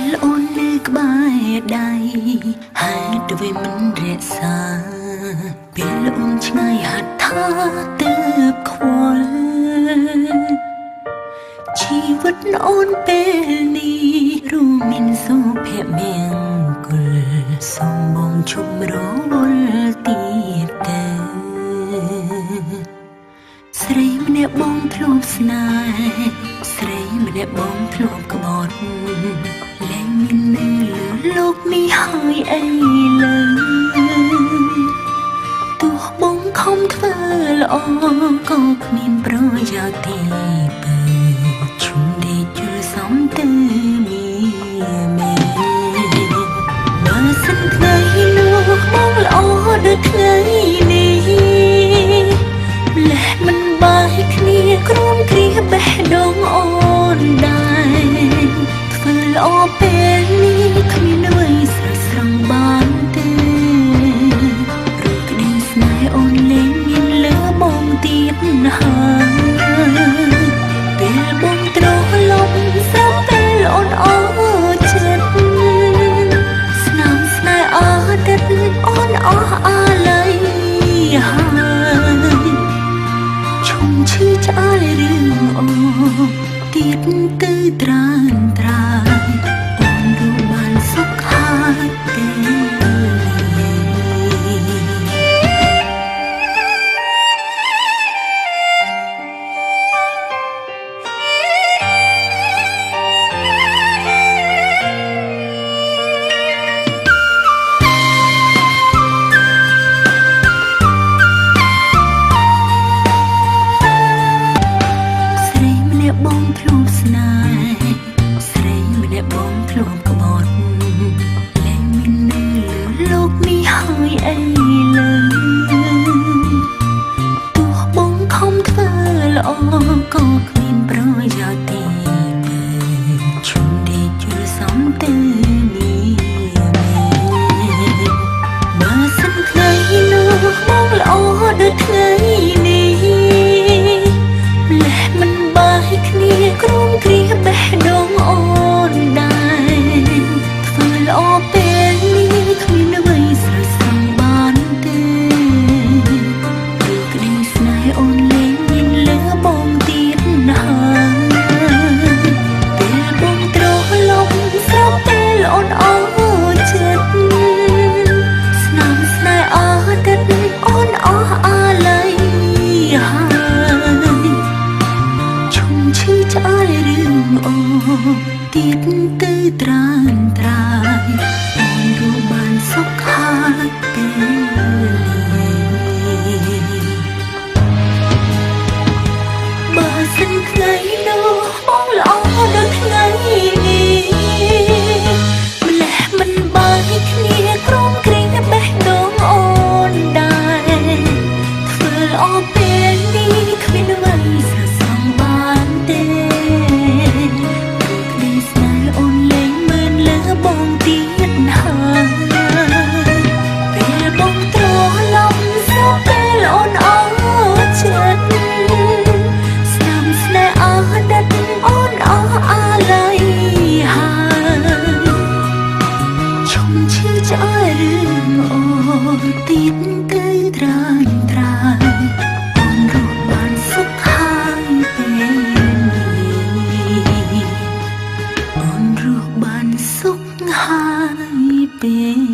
ពេលអូនលើក្បែរដៃហេតុអ្វីមិនរក្សាពេលអូនឆ្ងាយហត់ថាទើបខ្វល់ជីវិតអូនពេលនេះរួមមានសុភមង្គលសូមបងជុំរវល់ទៀតទៅស្រីម្នាក់បងធ្លាប់ស្នេហ៍ស្រីម្នាក់បងធ្លាប់ក្បត់លែងមាននៅលើលោកនេះហើយអីលើទោះបងខំធ្វើល្អក៏គ្មានប្រយោជន៍ទេបើជុំដេកយល់សំទៅមីបើសិនថ្ងៃនោះបងល្អដូចថ្ងៃនេះម្លេះមិនបាយគ្នាក្រុមគ្រាបេះដូងអូនដែរធ្វើល្អពេលនេះគ្មានអ្វីស្រស់ស្រង់បានទេព្រោះក្តីស្នេហ៍អូនលែងមានលើបងទៀតហើយពេលបងត្រឡប់ស្រាប់ពេលអូនអស់ចិត្តស្នាមស្នេហ៍អតីតអូនអស់អាល័យហើយឈុំឈឺឆ្អើយរឿងអូទៀតទៅត្រានត្រាយអូនรู้បានសុខហើយទេបងធ្លាប់ស្នេហ៍ស្រីម្នាក់បងធ្លាប់ក្បត់លែងមាននៅលើលោកនេះហើយអីលើទោះបងខំធ្វើល្អក៏គ្មានប្រយោជន៍ទេជុំដេកយល់សំទៅបើសិនថ្ងៃនោះបងល្អដូចថ្ងៃនេះម្លេះមិនបាយគ្នាក្រុមគ្រាបេះដូងអូនដែរធ្វើល្អពេលនេះគ្មានអ្វីស្រស់ស្រង់បានទេព្រោះក្តីស្នេហ៍អូនលែងមានលើបងទៀតហើយពេលបងត្រឡប់ស្រាប់ពេលអូនអស់ចិត្តស្នាមស្នេហ៍អតីតអូនអស់អាល័យហើយឈុំឈឺឆ្អើយរឿងអូទៀតទៅត្រានត្រាយអូនรู้បានសុខហើយទេបើសិនថ្ងៃនោះបងល្អដូចថ្ងៃនេះម្លេះមិនបាយគ្នាក្រុមគ្រាបេះដូងអូនដែរធ្វើល្អពេលនេះគ្មានអ្វីស្រស់ស្រង់បានទេព្រោះក្តីស្នេហ៍អូនលែងមើលលើបងទៀតហើយពេលបងត្រឡប់ស្រាប់ពេលអូនអស់ចិត្តស្នាមស្នេហ៍អតីតអូនអស់អាល័យហើយឈុំឈឺឆ្អើយរឿងអូទៀតទៅត្រានត្រាយអូនរស់បានសុខហើយពេលនេះអូនរស់បានសុខហើយពេល